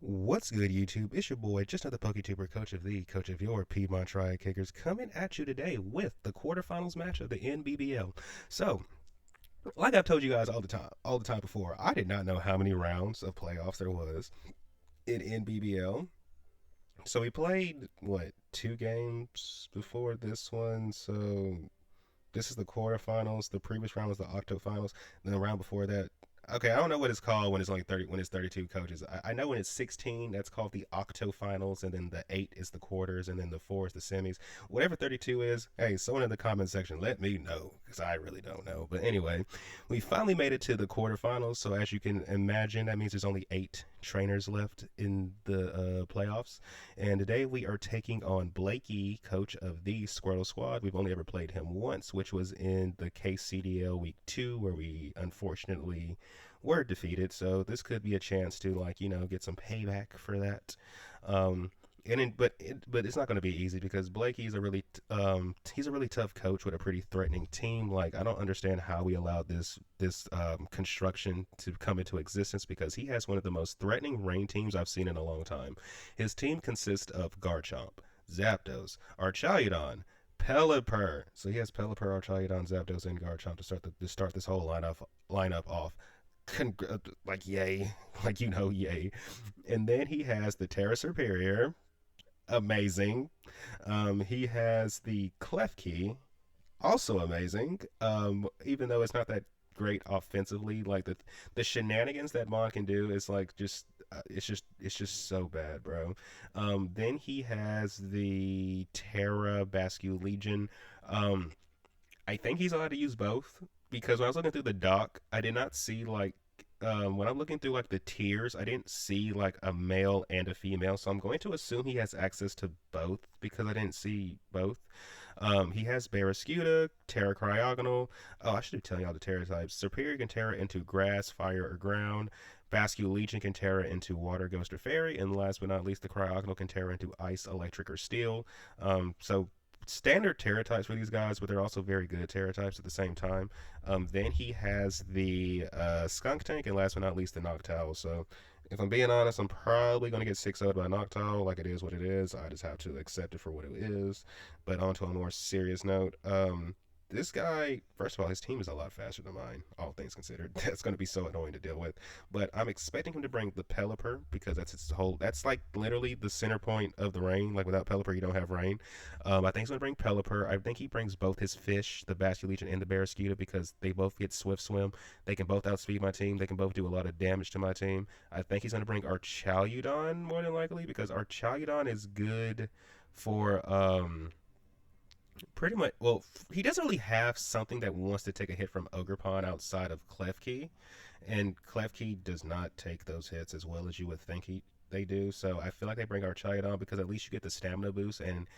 What's good, YouTube? It's your boy, just another PokeTuber, coach of your Piedmont Triad Kickers, coming at you today with the quarterfinals match of the NBBL. So, like I've told you guys all the time before, I did not know how many rounds of playoffs there was in NBBL. So we played what, two games before this one. So this is the quarterfinals. The previous round was the octofinals. Then the round before that. Okay, I don't know what it's called when it's only 30 when it's 32 coaches. I know when it's 16, that's called the octofinals, and then the 8 is the quarters, and then the 4 is the semis. Whatever 32 is, hey, someone in the comment section let me know because I really don't know. But anyway, we finally made it to the quarterfinals. So as you can imagine, that means there's only 8 trainers left in the playoffs. And today we are taking on Blakey, coach of the Squirtle squad. We've only ever played him once, which was in the KCDL week 2, where we unfortunately were defeated. So this could be a chance to, like, get some payback for that. Um, but it's not going to be easy because Blakey's a really he's a really tough coach with a pretty threatening team. Like, I don't understand how we allowed this construction to come into existence because he has one of the most threatening rain teams I've seen in a long time. His team consists of Garchomp, Zapdos, Archaeodon, Pelipper. So he has Pelipper, Archaeodon, Zapdos, and Garchomp to start this whole lineup off. Like, yay, like, yay. And then he has the Terra Superior, amazing. He has the Klefki, also amazing. Even though it's not that great offensively, like the shenanigans that Mon can do is like just it's just so bad, bro. Then he has the Terra Bascule Legion. Um, I think he's allowed to use both because when I was looking through the doc, I did not see like when I'm looking through like the tiers, I didn't see like a male and a female, so I'm going to assume he has access to both because I didn't see both. He has Barrascuda, Terra Cryogonal. Oh, I should be telling y'all the Terra types. Superior can Terra into Grass, Fire, or Ground. Bascule Legion can Terra into Water, Ghost, or Fairy. And last but not least, the Cryogonal can Terra into Ice, Electric, or Steel. So standard Terra types for these guys, but they're also very good Terra types at the same time. Then he has the Skunk Tank, and last but not least, the Noctowl. So if I'm being honest, I'm probably going to get 6 0'd by Noctowl. Like, it is what it is. I just have to accept it for what it is. But on to a more serious note, this guy, first of all, his team is a lot faster than mine, all things considered. That's going to be so annoying to deal with. But I'm expecting him to bring the Pelipper because that's like literally the center point of the rain. Like, without Pelipper, you don't have rain. I think he's going to bring Pelipper. I think he brings both his fish, the Bastion Legion and the Barrascuda, because they both get Swift Swim. They can both outspeed my team. They can both do a lot of damage to my team. I think he's going to bring Archaeodon more than likely because Archaeodon is good for pretty much. Well, he doesn't really have something that wants to take a hit from Ogerpon outside of Klefki, and Klefki does not take those hits as well as you would think they do. So I feel like they bring Archaeodon because at least you get the stamina boost. And,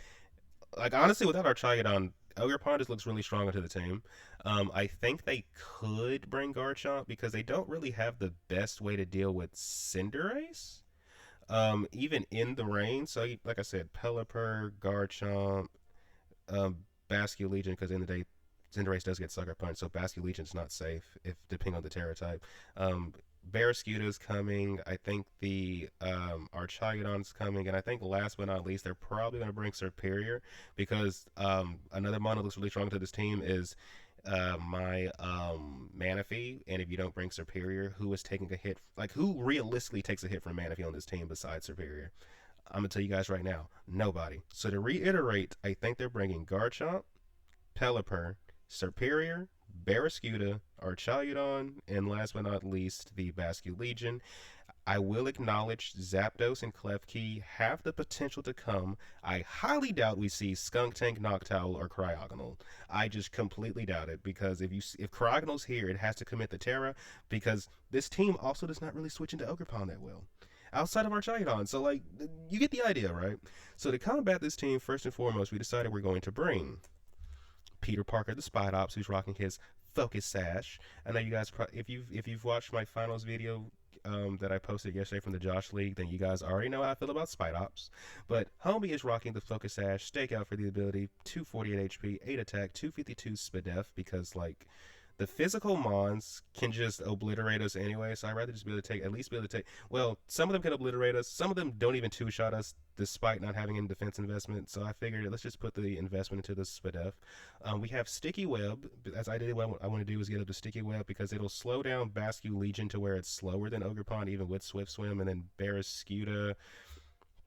like, honestly, without Archaeodon, Ogerpon just looks really strong into the team. I think they could bring Garchomp because they don't really have the best way to deal with Cinderace. Even in the rain. So, like I said, Pelipper, Garchomp, um, Bascule Legion, because in the day, Cinderace does get Sucker Punch, so Bascule Legion's not safe if depending on the Terra type. Um, Barrascuda's coming. I think the Archaeodon's coming, and I think last but not least, they're probably going to bring Superior because another mono looks really strong to this team is my Manaphy, and if you don't bring Superior, who is taking a hit? Like, who realistically takes a hit from Manaphy on this team besides Superior? I'm gonna tell you guys right now, nobody. So to reiterate, I think they're bringing Garchomp, Pelipper, Superior, Barrascuda, Archaeodon, and last but not least, the Bascule Legion. I will acknowledge Zapdos and Klefki have the potential to come. I highly doubt we see Skunk Tank, Noctowl, or Cryogonal. I just completely doubt it because if Cryogonal's here, it has to commit the Terra because this team also does not really switch into Ogerpon that well outside of Archaeodon. So, like, you get the idea, right? So to combat this team, first and foremost, we decided we're going to bring Peter Parker, the Spy Ops, who's rocking his Focus Sash. I know you guys, if you've watched my finals video that I posted yesterday from the Josh League, then you guys already know how I feel about Spy Ops. But Homie is rocking the Focus Sash, Stakeout for the ability, 248 HP, 8 attack, 252 Spadef, because, like, The physical mons can just obliterate us anyway, so I'd rather just be able to take, at least be able to take. Well, some of them can obliterate us. Some of them don't even two shot us, despite not having any defense investment. So I figured let's just put the investment into the Spadef. We have Sticky Web. As I did, what I want to do is get up to Sticky Web because it'll slow down Basque Legion to where it's slower than Ogerpon, even with Swift Swim, and then Barrascuda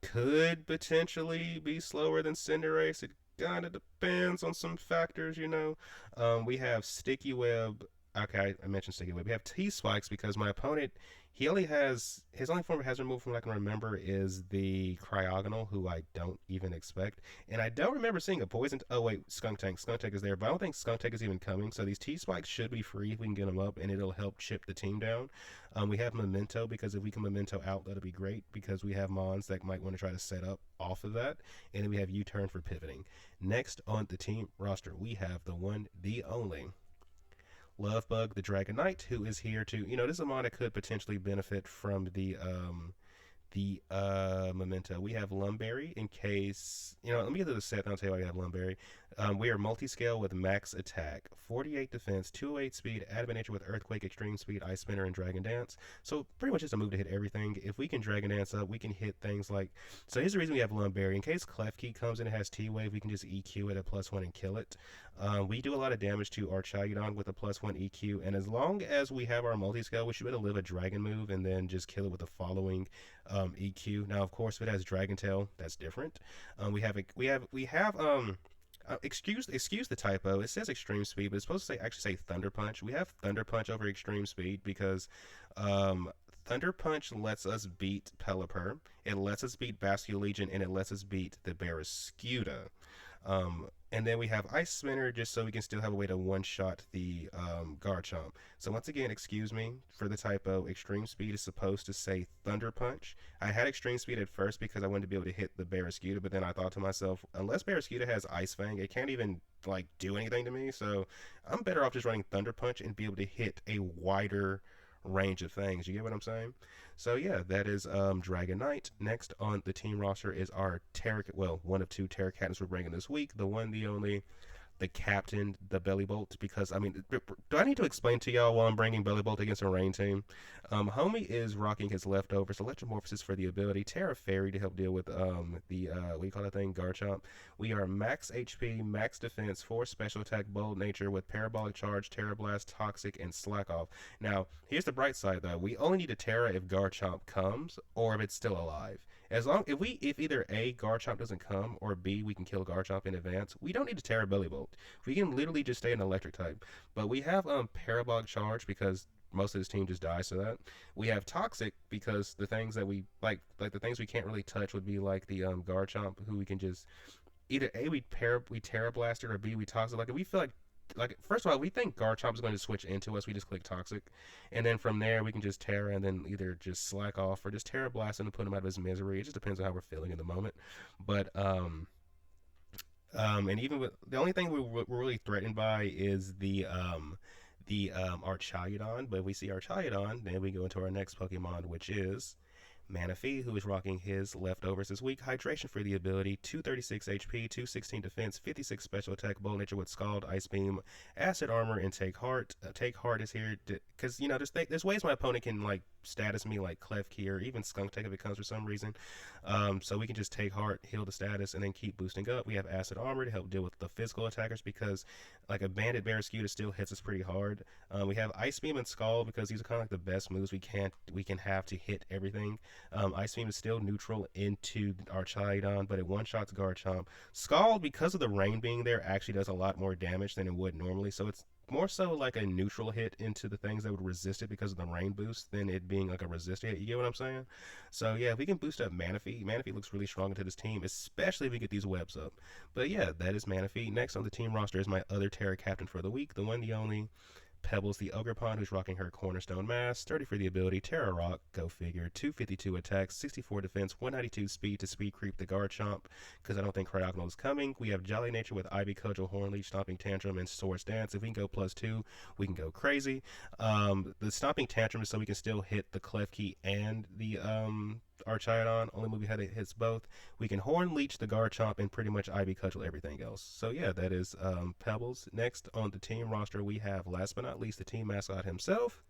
could potentially be slower than Cinderace. It kind of depends on some factors. We have Sticky Web. Okay, I mentioned Sticky Web. We have T Spikes because my opponent, he only has his only form of hazard move from what I can remember is the Cryogonal, who I don't even expect, and I don't remember seeing a poison. Oh wait, Skunk Tank. Skunk Tank is there, but I don't think Skunk Tank is even coming. So these T Spikes should be free if we can get them up, and it'll help chip the team down. We have Memento because if we can Memento out, that'll be great because we have Mons that might want to try to set up off of that, and then we have U-turn for pivoting. Next on the team roster, we have the one, the only Lovebug, the Dragon Knight, who is here to, this is a mod that could potentially benefit from the memento. We have Lumberry in case, let me get to the set and I'll tell you why we have Lumberry. We are multi-scale with max attack, 48 defense, 208 speed, adamant nature with earthquake, extreme speed, ice spinner, and dragon dance. So pretty much just a move to hit everything. If we can dragon dance up, we can hit things like, so here's the reason we have Lumberry. In case Klefki comes in and has T-Wave, we can just EQ it at +1 and kill it. We do a lot of damage to Archaeodon with a +1 EQ, and as long as we have our multi-scale, we should be able to live a dragon move and then just kill it with the following EQ. Now, of course, if it has Dragon Tail, that's different. Excuse the typo. It says extreme speed, but it's supposed to actually say Thunder Punch. We have Thunder Punch over extreme speed because Thunder Punch lets us beat Pelipper, it lets us beat Basque Legion, and it lets us beat the Barrascuda. And then we have Ice Spinner just so we can still have a way to one-shot the Garchomp. So once again, excuse me for the typo. Extreme Speed is supposed to say Thunder Punch. I had Extreme Speed at first because I wanted to be able to hit the Barrascuda, but then I thought to myself, unless Barrascuda has Ice Fang, it can't even do anything to me. So I'm better off just running Thunder Punch and be able to hit a wider range of things. You get what I'm saying? So yeah, that is Dragon Knight. Next on the team roster is our one of two Terra Captains we're bringing this week. The one, the only, the captain, the Bellibolt. Because do I need to explain to y'all why I'm bringing Bellibolt against a rain team? Homie is rocking his leftovers, Electromorphosis for the ability, Terra Fairy to help deal with the what do you call that thing, Garchomp. We are max HP, max defense, 4 special attack, bold nature with parabolic charge, Terra Blast, toxic, and slack off. Now here's the bright side though: we only need a Terra if Garchomp comes or if it's still alive. If either A, Garchomp doesn't come, or B, we can kill Garchomp in advance, we don't need to Terra Bellibolt. We can literally just stay an electric type. But we have Parabolic Charge because most of this team just dies to that. We have Toxic because the things that we like the things we can't really touch would be like the Garchomp, who we can just either A, we Terra Blaster, or B, we Toxic. If we feel like first of all, we think Garchomp is going to switch into us, we just click Toxic, and then from there we can just Terra and then either just slack off or just Terra Blast him and put him out of his misery. It just depends on how we're feeling in the moment. But and even with the only thing we're really threatened by is the Archaeodon. But if we see Archaeodon, then we go into our next Pokemon, which is Manaphy, who is rocking his leftovers this week. Hydration for the ability, 236 HP, 216 defense, 56 special attack, bold nature with Scald, Ice Beam, Acid Armor, and Take Heart. Take Heart is here because there's ways my opponent can status me like Klefki or even Skunk Tank if it comes for some reason. So we can just Take Heart, heal the status, and then keep boosting up. We have Acid Armor to help deal with the physical attackers because a Bandit Barrascuda still hits us pretty hard. We have Ice Beam and Scald because these are kind of the best moves we can have to hit everything. Ice Beam is still neutral into Archaeodon, but it one-shots Garchomp. Scald, because of the rain being there, actually does a lot more damage than it would normally, so it's more so like a neutral hit into the things that would resist it because of the rain boost than it being like a resist hit. You get what I'm saying? So yeah, if we can boost up Manaphy looks really strong into this team, especially if we get these webs up. But yeah, that is Manaphy. Next on the team roster is my other Terra Captain for the week, the one, the only, Pebbles, the Ogerpon, who's rocking her Cornerstone Mask, 30 for the ability, Terra Rock, go figure, 252 attack, 64 defense, 192 speed to speed creep the Garchomp, because I don't think Cryogonal is coming. We have Jolly Nature with Ivy, Cudgel, Hornleech, Stomping Tantrum, and Swords Dance. If we can go +2, we can go crazy. The Stomping Tantrum is so we can still hit the Klefki and the Archaeodon, only move ahead it hits both. We can Horn Leech the Garchomp and pretty much Ivy Cudgel everything else. So yeah, that is Pebbles. Next on the team roster, we have last but not least the team mascot himself,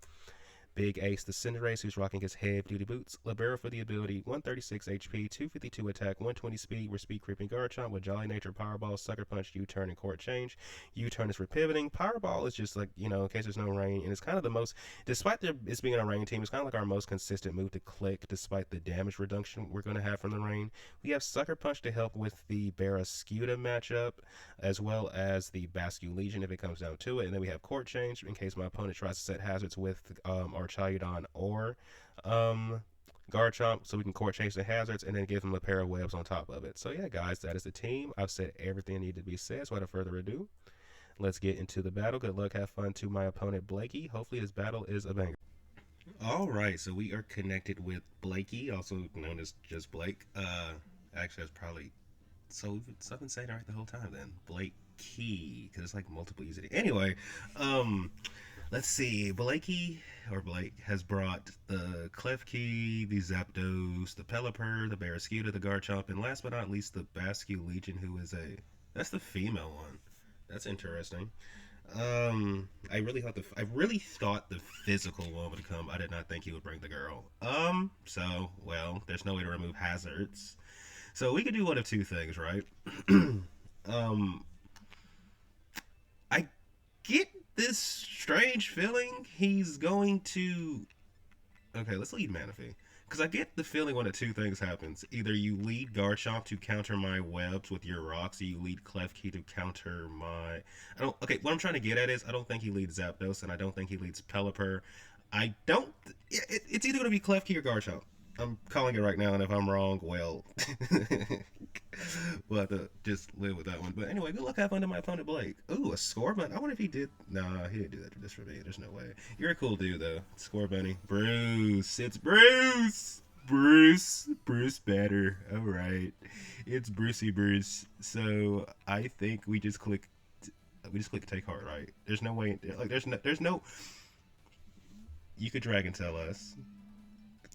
Big Ace the Cinderace, who's rocking his heavy-duty boots. Libero for the ability, 136 HP, 252 attack, 120 speed. We're speed creeping Garchomp with Jolly Nature, Powerball, Sucker Punch, U-turn, and Court Change. U-turn is for pivoting. Powerball is just like, you know, in case there's no rain. And it's kind of the most, despite it's being on a rain team, it's kind of like our most consistent move to click despite the damage reduction we're going to have from the rain. We have Sucker Punch to help with the Barrascuda matchup, as well as the Bascu Legion if it comes down to it. And then we have Court Change in case my opponent tries to set hazards with Archaeodon or Garchomp, so we can Court Change the hazards and then give him a pair of webs on top of it. So yeah, guys, that is the team. I've said everything that needed to be said, so without further ado, let's get into the battle. Good luck, have fun to my opponent, Blakey. Hopefully this battle is a banger. All right, so we are connected with Blakey, also known as just Blake. Actually, that's probably, so I've been saying it right the whole time then. Blakey, because it's like multiple using it. Anyway, let's see. Blake has brought the Klefki, the Zapdos, the Pelipper, the Barrascuda, the Garchomp, and last but not least, the Bascu Legion, who is that's the female one. That's interesting. I really thought the physical one would come. I did not think he would bring the girl. So, well, there's no way to remove hazards. So we could do one of two things, right? I get this strange feeling he's going to... Okay, let's lead Manaphy. Because I get the feeling one of two things happens. Either you lead Garchomp to counter my webs with your rocks, or you lead Klefki to counter my... Okay, what I'm trying to get at is, I don't think he leads Zapdos, and I don't think he leads Pelipper. It's either going to be Klefki or Garchomp. I'm calling it right now, and if I'm wrong, well, we'll have to just live with that one. But anyway, good luck, have fun to my opponent, Blake. Ooh, a score bunny. I wonder if he did. Nah, he didn't do that just for me. There's no way. You're a cool dude, though. Score bunny. Bruce. It's Bruce. Bruce Batter. All right. It's Brucey Bruce. So I think we just click take heart, right? There's no way. Like, there's no. You could Dragon Tell us.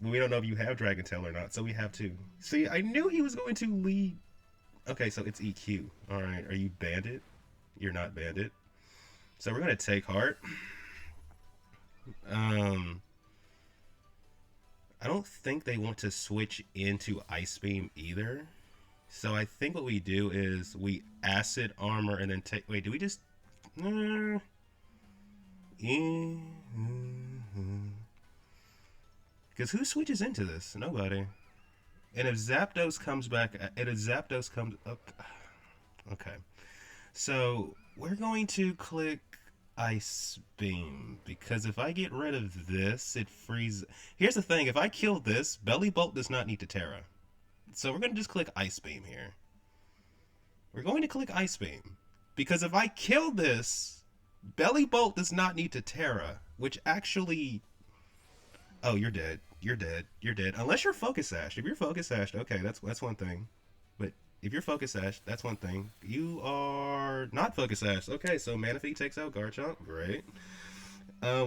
We don't know if you have Dragon Tail or not, so we have to. See, I knew he was going to lead. Okay, so it's EQ. Alright, are you Bandit? You're not Bandit. So we're going to take heart. I don't think they want to switch into Ice Beam either. So I think what we do is we Acid Armor and then take... Wait, do we just... Because who switches into this? Nobody. And if Zapdos comes back... Okay. So, we're going to click Ice Beam. Because if I get rid of this, it freezes... Here's the thing. If I kill this, Bellibolt does not need to Terra. So we're going to just click Ice Beam here. We're going to click Ice Beam. Because if I kill this, Bellibolt does not need to Terra. Which actually... Oh, you're dead. You're dead. You're dead. Unless you're Focus Sash. If you're Focus Sashed, okay, that's one thing. But if you're Focus Sashed, that's one thing. You are not Focus Sashed. Okay, so Manaphy takes out Garchomp. Great.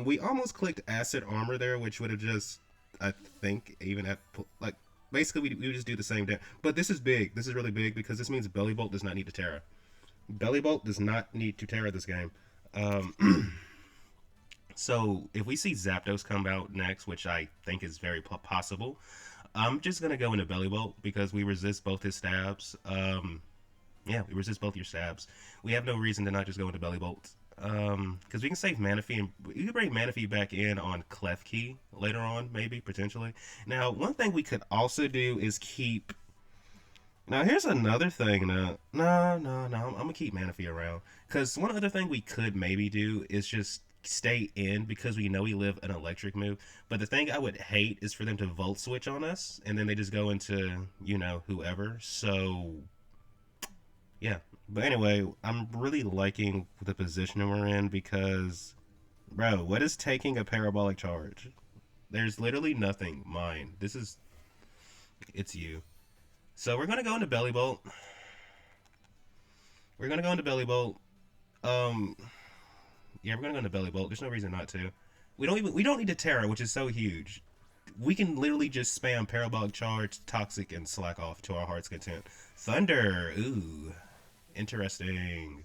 We almost clicked Acid Armor there, which would have just, I think, even at, like, basically we would just do the same damage. But this is big. This is really big because this means Bellibolt does not need to Terra. Bellibolt does not need to Terra this game. So, if we see Zapdos come out next, which I think is very possible, I'm just going to go into Bellibolt because we resist both his stabs. Yeah, we resist both your stabs. We have no reason to not just go into Bellibolt. Because we can save Manaphy, and we can bring Manaphy back in on Klefki later on, maybe, potentially. Now, one thing we could also do is keep... Now, here's another thing. No, I'm going to keep Manaphy around. Because one other thing we could maybe do is just stay in because we know we live an electric move. But the thing I would hate is for them to Volt Switch on us, and then they just go into, you know, whoever. So, yeah. But anyway, I'm really liking the position we're in because, bro, what is taking a parabolic charge? There's literally nothing. Mine. It's you. So we're gonna go into Bellibolt. Yeah, we're gonna go into Bellibolt. There's no reason not to. We don't need to Terra, which is so huge. we can literally just spam Parabolic Charge, Toxic, and Slack Off to our heart's content. Thunder, ooh, interesting.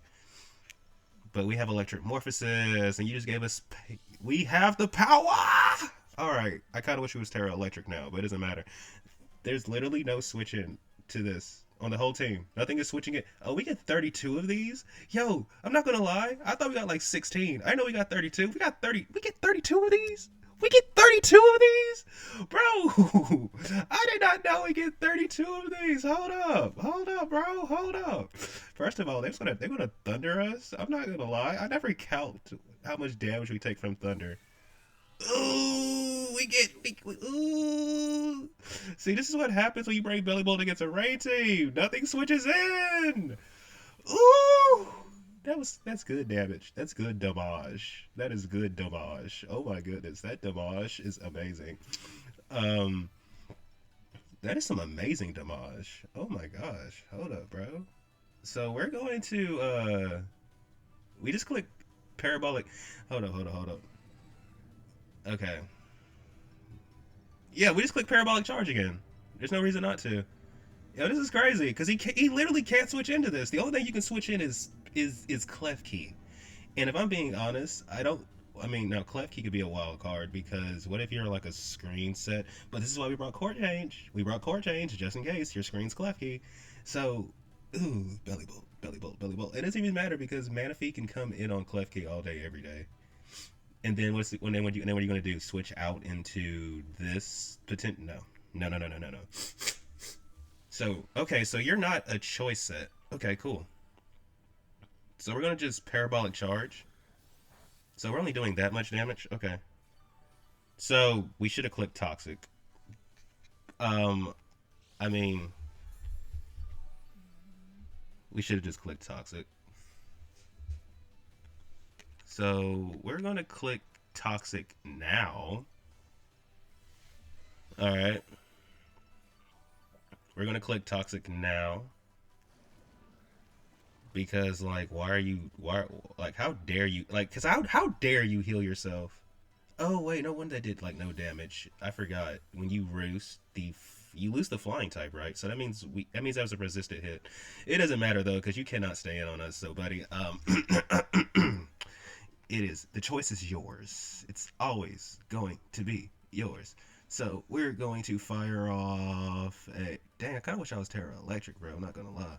But we have Electric Morphosis, and you just gave us. We have the power! Alright, I kind of wish it was Terra Electric now, but it doesn't matter. There's literally no switching to this on the whole team. Nothing is switching it. Oh, we get 32 of these? Yo, I'm not gonna lie. I thought we got like 16. I know we got 32. We got 30. We get 32 of these? We get 32 of these? Bro, I did not know we get 32 of these. Hold up. Hold up, bro. Hold up. First of all, they're gonna thunder us. I'm not gonna lie. I never count how much damage we take from thunder. Ooh, ooh. See, this is what happens when you bring Bellibolt against a rain team. Nothing switches in. Ooh, that's good damage. That's good damage. That is good damage. Oh my goodness, that damage is amazing. Um, that is some amazing damage. Oh my gosh, hold up, bro. So we're going to we just click parabolic. Hold up. Okay. Yeah, we just click parabolic charge again. There's no reason not to. Yo, this is crazy because he literally can't switch into this. The only thing you can switch in is Clef Key. And if I'm being honest, I don't. I mean, now Clef Key could be a wild card because what if you're like a screen set? But this is why we brought Court Change. We brought Court Change just in case your screen's Clef Key. So, ooh, Bellibolt. It doesn't even matter because Manaphy can come in on Clef Key all day, every day. And then what are you gonna do? Switch out into this potential? No. So okay, so you're not a choice set. Okay, cool. So we're gonna just parabolic charge. So we're only doing that much damage. Okay. So we should have clicked toxic. I mean, we should have just clicked toxic. So we're gonna click toxic now. All right. We're gonna click toxic now because like, how dare you, like, cause how dare you heal yourself? Oh wait, no one that did like no damage. I forgot when you roost you lose the flying type, right? So that means that was a resisted hit. It doesn't matter though, cause you cannot stay in on us. So buddy, it is, the choice is yours. It's always going to be yours. So we're going to fire off a, dang, I kind of wish I was Terra Electric, bro. I'm not gonna lie.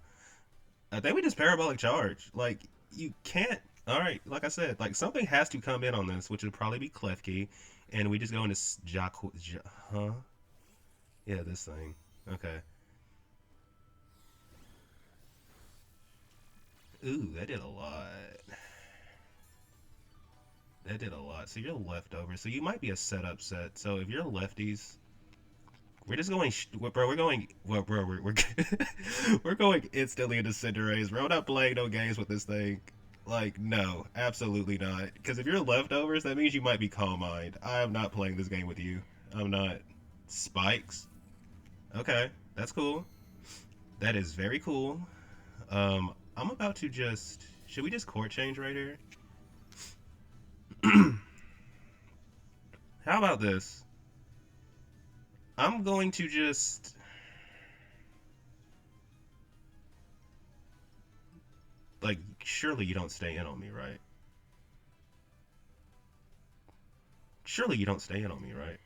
I think we just parabolic charge. Like, you can't. All right, like I said, like something has to come in on this, which would probably be Klefki, and we just go into huh? Yeah, this thing. Okay. Ooh, that did a lot. That did a lot. So you're leftover. So you might be a setup set. So if you're lefties, we're just going, bro. We're going, well, bro. We're we're going instantly into Cinderace, bro. We're not playing no games with this thing. Like, no, absolutely not. Because if you're leftovers, that means you might be Calm Mind. I am not playing this game with you. I'm not. Spikes. Okay, that's cool. That is very cool. I'm about to just. Should we just court change right here? How about this? I'm going to just. Like, surely you don't stay in on me, right? Surely you don't stay in on me, right?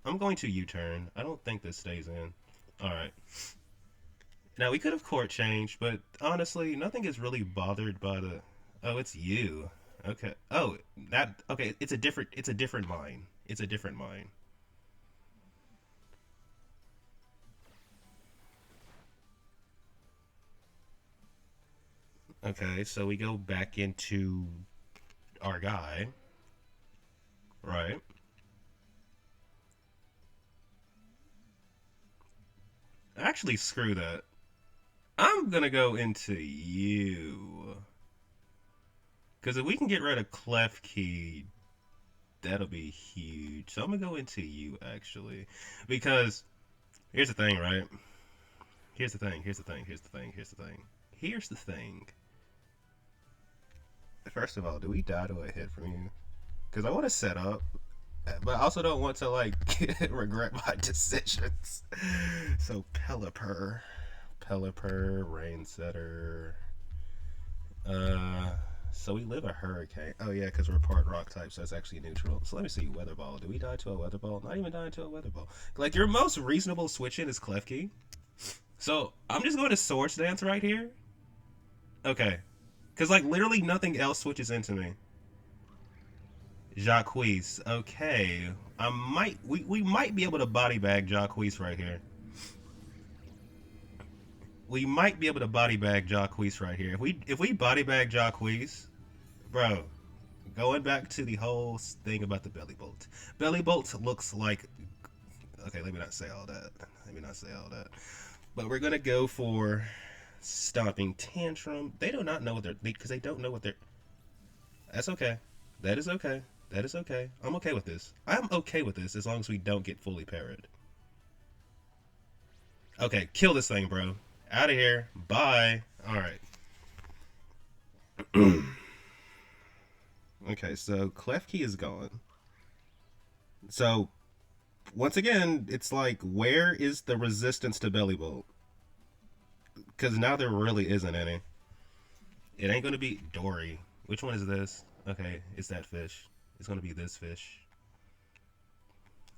I'm going to U-turn. I don't think this stays in. Alright. Now, we could have court changed, but honestly, nothing is really bothered by the... Oh, it's you. Okay. Oh, that... Okay, it's a different mine. It's a different mine. Okay, so we go back into our guy. Right. Actually, screw that. I'm gonna go into you. Because if we can get rid of Clef Key, that'll be huge. So I'm gonna go into you, actually. Because, here's the thing, right? Here's the thing. Here's the thing. First of all, do we die to a hit from you? because I want to set up, but I also don't want to like regret my decisions. So Pelipper, Rain Setter. Uh, so we live a hurricane. Oh yeah, because we're part rock type, so it's actually neutral. So let me see, weather ball. Do we die to a weather ball? Not even dying to a weather ball. Like your most reasonable switch in is Klefki. So I'm just going to Swords Dance right here. Okay, because like literally nothing else switches into me. Jacques. Okay, we might be able to body bag Jacques right here. We might be able to body bag Jacques right here. If we body bag Jacques, bro, going back to the whole thing about the Bellibolt. Bellibolt looks like, okay, let me not say all that. Let me not say all that. But we're gonna go for Stomping Tantrum. They do not know what they're, because they don't know what they're. That's okay. That is okay. That is okay. I'm okay with this. I'm okay with this as long as we don't get fully parried. Okay, kill this thing, bro. Out of here. Bye. All right. Okay, so Klefki is gone. So once again, it's like, where is the resistance to Bellibolt? Because now there really isn't any. It ain't gonna be Dory. Which one is this? Okay, it's that fish. It's gonna be this fish.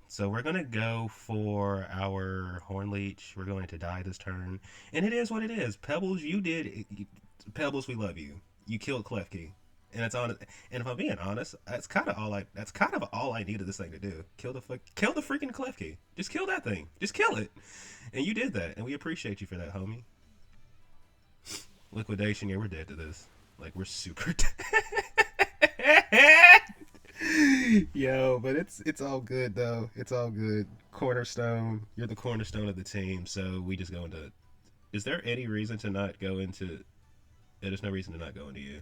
So we're gonna go for our Hornleech. We're going to die this turn, and it is what it is. Pebbles, you did. Pebbles, we love you. You killed Klefki, and it's on. And if I'm being honest, that's kind of all I. That's kind of all I needed this thing to do. Kill the freaking Klefki. Just kill that thing. Just kill it. And you did that, and we appreciate you for that, homie. Liquidation. Yeah, we're dead to this. Like we're super dead. Yo, but it's all good though. It's all good. Cornerstone. You're the cornerstone of the team, so we just go into. Is there any reason to not go into? There's no reason to not go into you.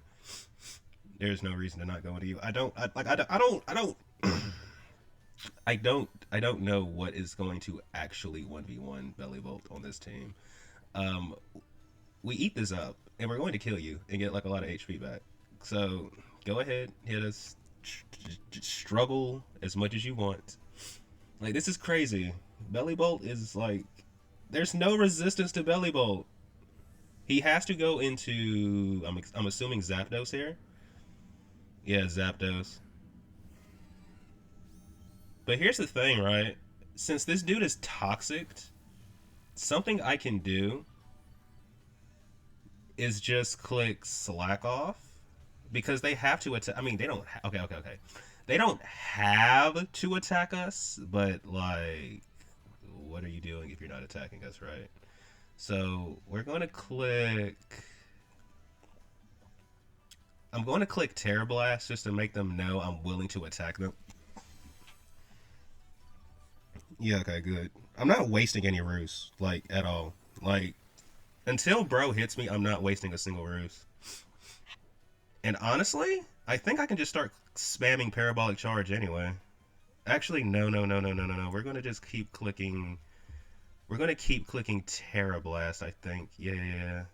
There's no reason to not go into you. I don't. I don't know what is going to actually 1v1 Bellibolt on this team. Um, we eat this up, and we're going to kill you and get like a lot of HP back. So go ahead, hit us. Struggle as much as you want. Like this is crazy. Bellibolt is like, there's no resistance to Bellibolt. He has to go into. I'm assuming Zapdos here. Yeah, Zapdos. But here's the thing, right? Since this dude is toxic, something I can do is just click Slack off because they have to attack. I mean, they don't. Okay. They don't have to attack us, but like, what are you doing if you're not attacking us, right? So we're going to click. I'm going to click Terror Blast just to make them know I'm willing to attack them. Yeah, okay, good. I'm not wasting any roost, like, at all. Like, until bro hits me, I'm not wasting a single roost. And honestly, I think I can just start spamming Parabolic Charge anyway. Actually, no. We're going to just keep clicking. We're going to keep clicking Terra Blast, I think. Yeah.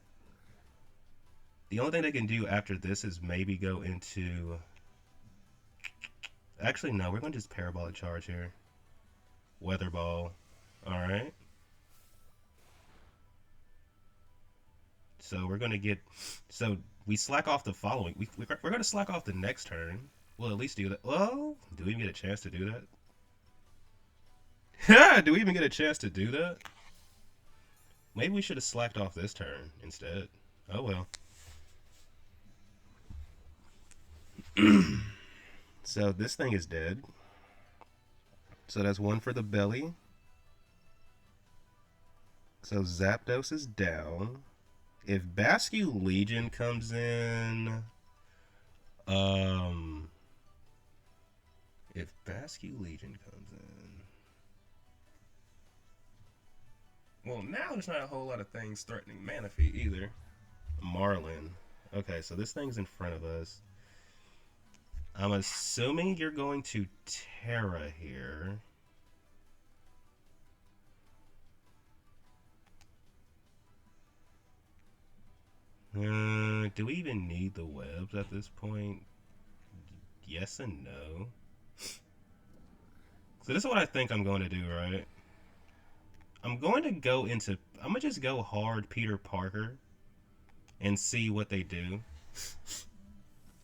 The only thing they can do after this is maybe go into. Actually, no. We're going to just Parabolic Charge here. Weather Ball. Alright. So we're going to get. So we slack off the following. We're going to slack off the next turn. We'll at least do that. Well, do we even get a chance to do that? Do we even get a chance to do that? Maybe we should have slacked off this turn instead. Oh well. So this thing is dead. So that's one for the belly. So Zapdos is down. If Bascu Legion comes in, if Bascu Legion comes in, well, now there's not a whole lot of things threatening Manaphy either. Marlin. Okay, so this thing's in front of us. I'm assuming you're going to Terra here. Do we even need the webs at this point? yes and no. So this is what I think I'm going to do, right? I'm gonna just go hard Peter Parker and see what they do.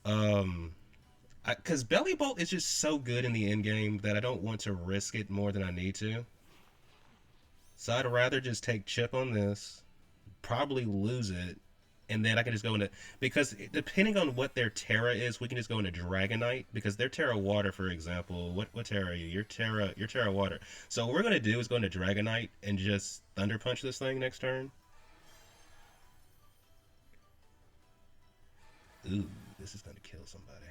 Um, because Bellibolt is just so good in the end game that I don't want to risk it more than I need to. So I'd rather just take chip on this, probably lose it, and then I can just go into, because depending on what their Terra is, we can just go into Dragonite, because their Terra Water, for example. What Terra are you? Your Terra Water. So what we're gonna do is go into Dragonite and just Thunder Punch this thing next turn. Ooh, this is gonna kill somebody.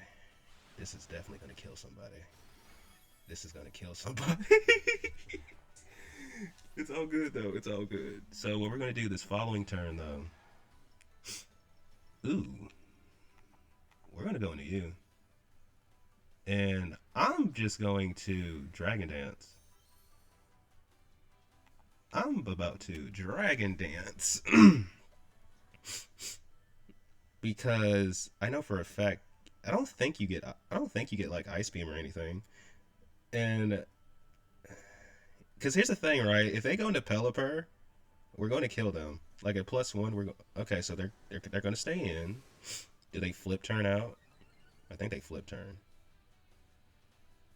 This is definitely gonna kill somebody. This is gonna kill somebody. It's all good though. It's all good. So what we're gonna do this following turn though. Ooh, we're gonna go into you. And I'm just going to Dragon Dance. I'm about to Dragon Dance. Because I know for a fact I don't think you get like Ice Beam or anything. And because here's the thing, right? If they go into Pelipper, we're going to kill them. Like at +1, okay. So they're going to stay in. Do they flip turn out? I think they flip turn.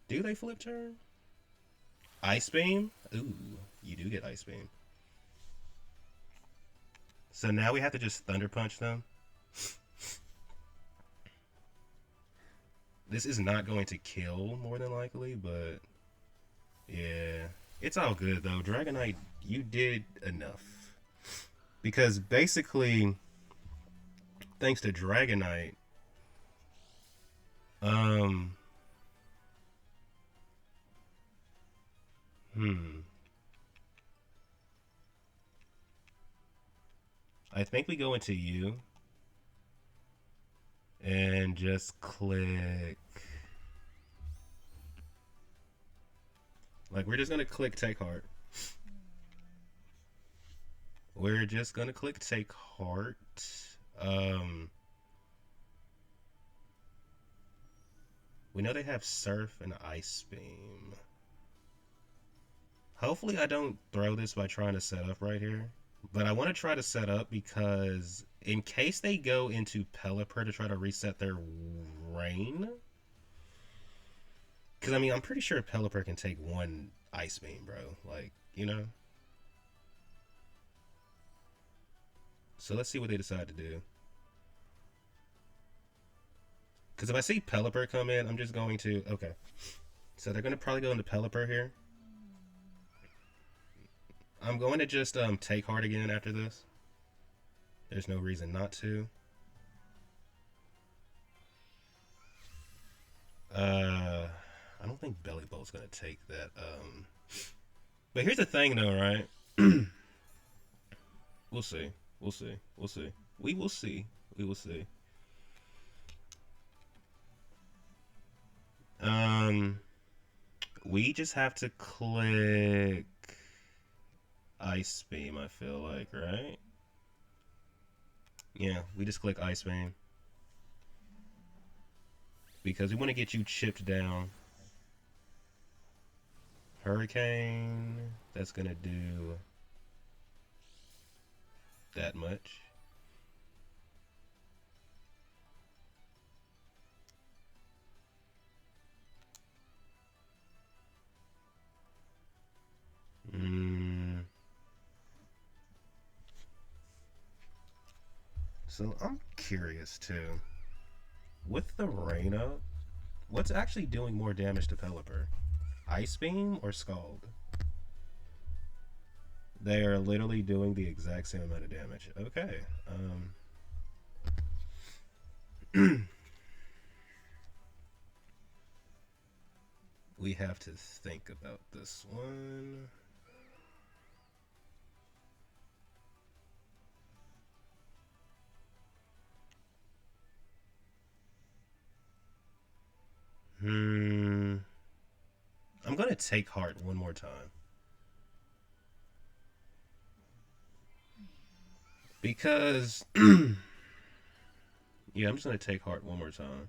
Do they flip turn? Ice Beam? Ooh, you do get Ice Beam. So now we have to just Thunder Punch them. This is not going to kill more than likely, but yeah, it's all good though. Dragonite, you did enough. Because basically, thanks to Dragonite, um, hmm, I think we go into you and just click. Like, we're just gonna click Take Heart. We're just gonna click Take Heart. Um, we know they have Surf and Ice Beam. Hopefully I don't throw this by trying to set up right here. But I want to try to set up because in case they go into Pelipper to try to reset their rain. Because, I mean, I'm pretty sure Pelipper can take one Ice Beam, bro. Like, you know? So let's see what they decide to do. Because if I see Pelipper come in, I'm just going to... Okay. So they're going to probably go into Pelipper here. I'm going to just take Heart again after this. There's no reason not to. I don't think Bellibolt's going to take that. But here's the thing, though, right? We'll see. We'll see. We'll see. We will see. We will see. We just have to click Ice Beam, I feel like, right? Yeah, we just click Ice Beam. Because we want to get you chipped down. Hurricane, that's going to do that much. So I'm curious too. With the rain up, what's actually doing more damage to Pelipper? Ice Beam or Scald? They are literally doing the exact same amount of damage. Okay. We have to think about this one. I'm gonna take Heart one more time. Because yeah, I'm just gonna take Heart one more time.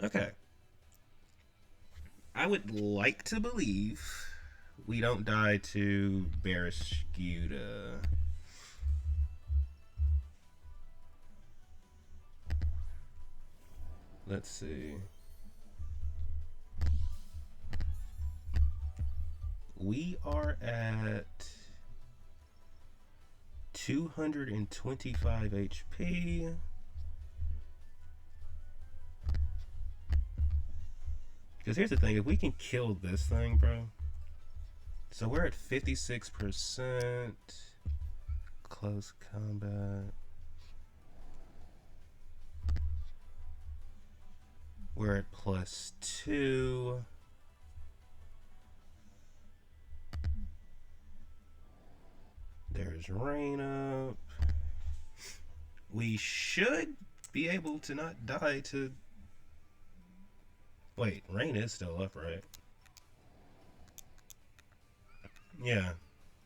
Okay. I would like to believe we don't die to Barrascuda. Let's see. We are at 225 HP. Because here's the thing, if we can kill this thing, bro. So we're at 56%. Close combat. We're at +2. There's rain up. We should be able to not die to... Wait, rain is still up, right? Yeah.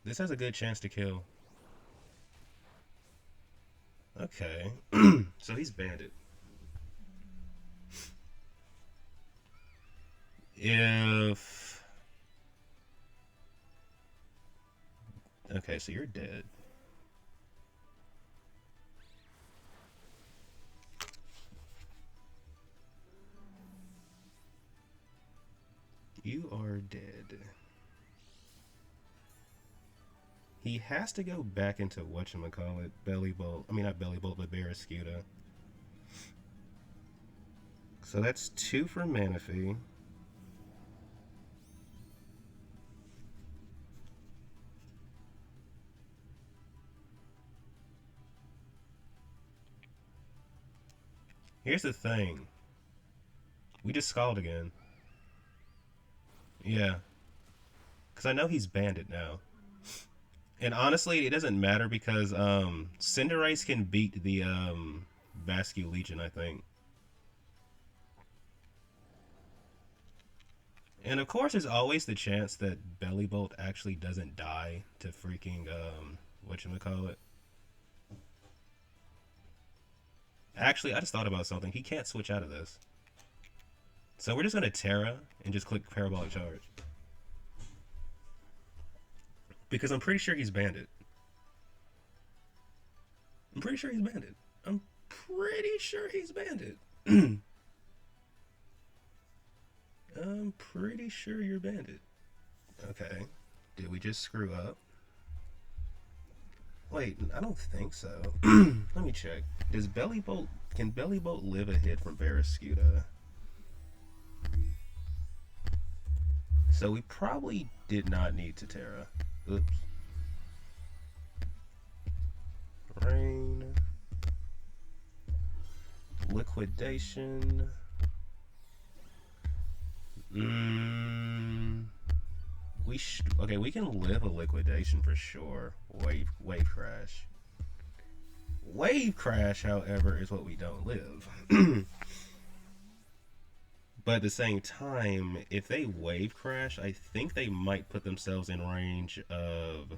This has a good chance to kill. Okay. So he's banded. If... Okay, so you're dead. You are dead. He has to go back into whatchamacallit, Bellibolt. I mean, not Bellibolt, but Barrascuda. So that's 2 for Manaphy. Here's the thing. We just Scald again. Yeah. Because I know he's banded now. And honestly, it doesn't matter because Cinderace can beat the Basque Legion, I think. And of course, there's always the chance that Bellibolt actually doesn't die to freaking whatchamacallit. Actually, I just thought about something. He can't switch out of this. So we're just gonna Terra and just click Parabolic Charge. Because I'm pretty sure he's banded. I'm pretty sure he's banded. I'm pretty sure he's banded. I'm pretty sure you're banded. Okay. Did we just screw up? Wait, I don't think so. Let me check. Does Bellibolt... Can Bellibolt live a hit from Barrascuda? So we probably did not need to Terra. Oops. Rain. Liquidation. Okay, we can live a liquidation for sure. Wave crash. Wave crash, however, is what we don't live. But at the same time, if they wave crash, I think they might put themselves in range of...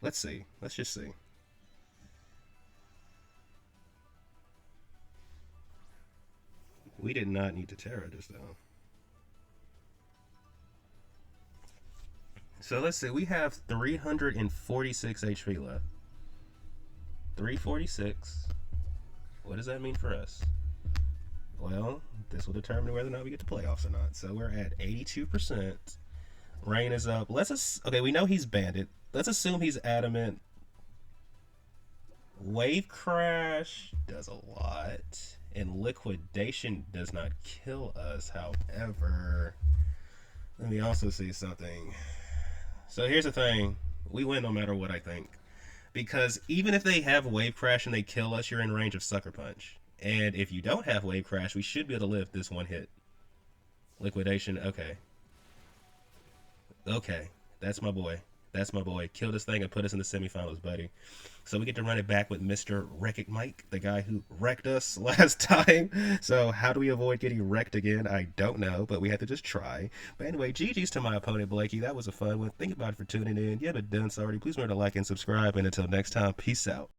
Let's see. Let's just see. We did not need to Terra just now. So let's see. We have 346 HP left. 346. What does that mean for us? Well, this will determine whether or not we get to playoffs or not. So we're at 82%. Rain is up. Okay, we know he's banded. Let's assume he's adamant. Wave crash does a lot. And liquidation does not kill us. However, let me also see something. So here's the thing. We win no matter what, I think. Because even if they have wave crash and they kill us, you're in range of Sucker Punch. And if you don't have wave crash, we should be able to live this one hit. Liquidation, okay. Okay, that's my boy. That's my boy. Kill this thing and put us in the semifinals, buddy. So we get to run it back with Mr. Wreck-It Mike, the guy who wrecked us last time. So how do we avoid getting wrecked again? I don't know, but we have to just try. But anyway, GG's to my opponent, Blakey. That was a fun one. Think about it for tuning in. You haven't done so already. Please remember to like and subscribe. And until next time, peace out.